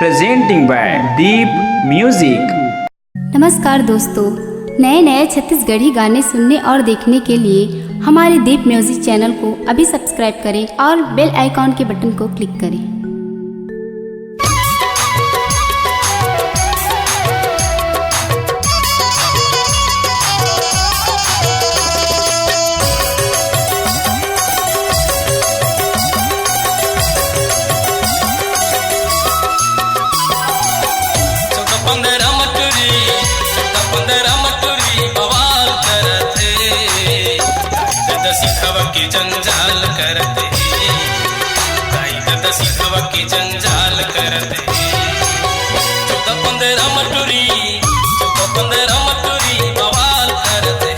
presenting by Deep Music। नमस्कार दोस्तों, नए नए छत्तीसगढ़ी गाने सुनने और देखने के लिए हमारे दीप म्यूजिक चैनल को अभी सब्सक्राइब करें और बेल आइकॉन के बटन को क्लिक करें। सिखवा की जंजाल करते सिखवा की जंजाल करते 14-15 मटूरी बवाल करते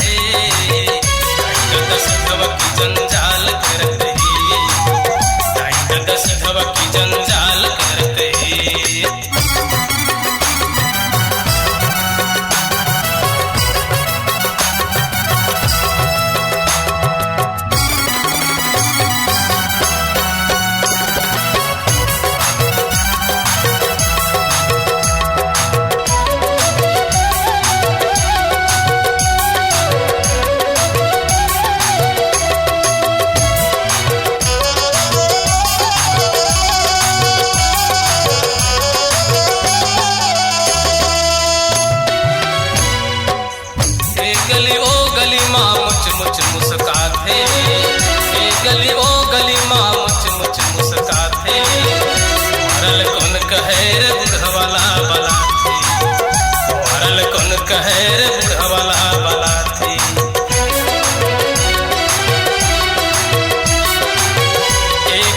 सिखवा की जंजाल करते सिखवा की जंजाल करते। गली ओ गली माँ मुझ मुस्काते, गली ओ गली माँ मुझ मुस्काते, मरल कौन कहे रे बुढ़वाला बलाते, मरल कौन कहे रे बुढ़वाला बलाते।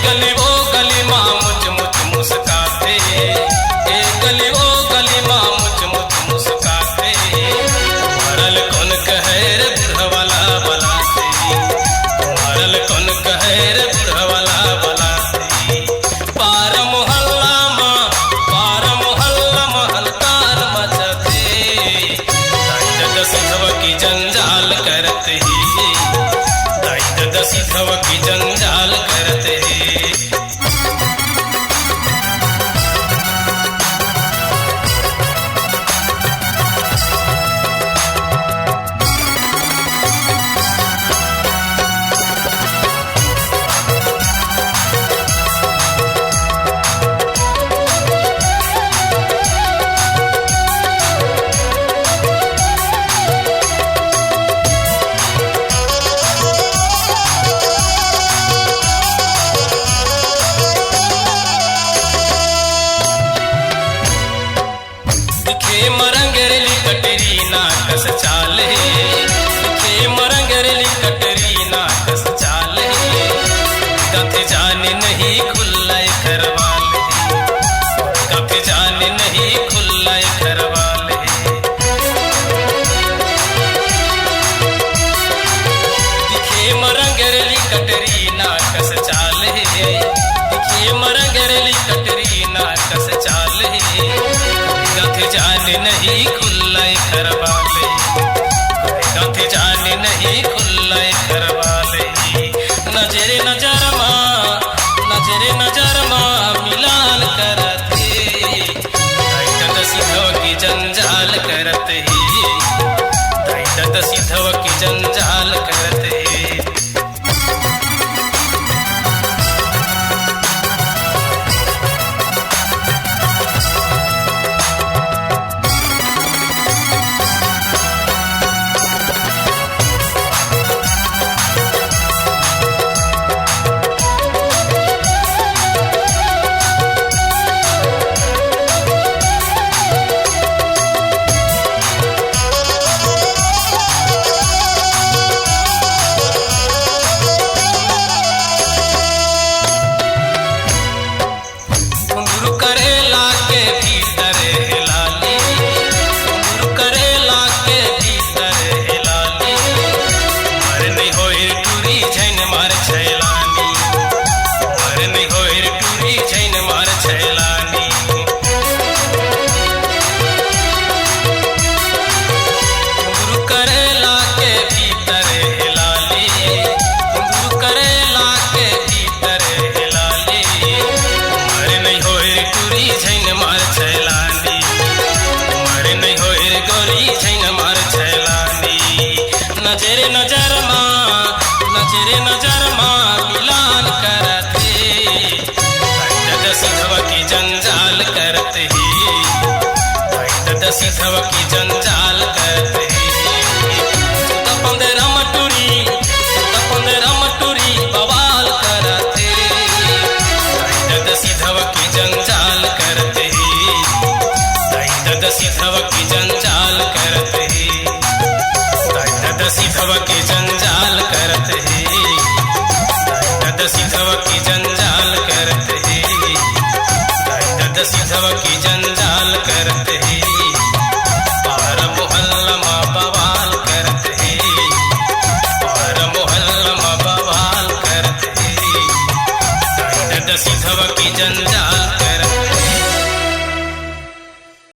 गली ओ गली माँ मुझ मुस्काते, गली ओ गली माँ मुझ मुस्काते, मरल कौन कहे रे बुढ़वाला बलाते, मरल कौन कहे रे बुढ़वाला बलाते। पार मोहल्ला महलकार मचते, सिखवा की जंजाल करते, सिखवा की जंजाल करते। मरंगरेली कटरीना कस चाले, मरंगरेली कटरीना कस चाले, कथे जाने नहीं खुल्ला घरवाले, कथे जाने नहीं खुल्ला घरवाले। दिखे मरंगरेली कटरीना कस चाले, दिखे मरंगरेली कटरीना कस चाले, कथे जाने नहीं खुल्ला घरवाले, कथे जाने नहीं खुल्ला घरवाले। नजरे नजर माँ मिलाल करते, सिखवा की जंजाल करते, सिखवा की जंजाल करते। सीधव की जंजाल करते बवाल करते सीधव की जंजाल करते सीधव की जंजाल करते सीधव की जंजाल करते सीधव की जंजाल करते सीधव की जंजाल करते पार मोहल्ला में बवाल करते पार मोहल्ला में बवाल करते सीधव की जंजाल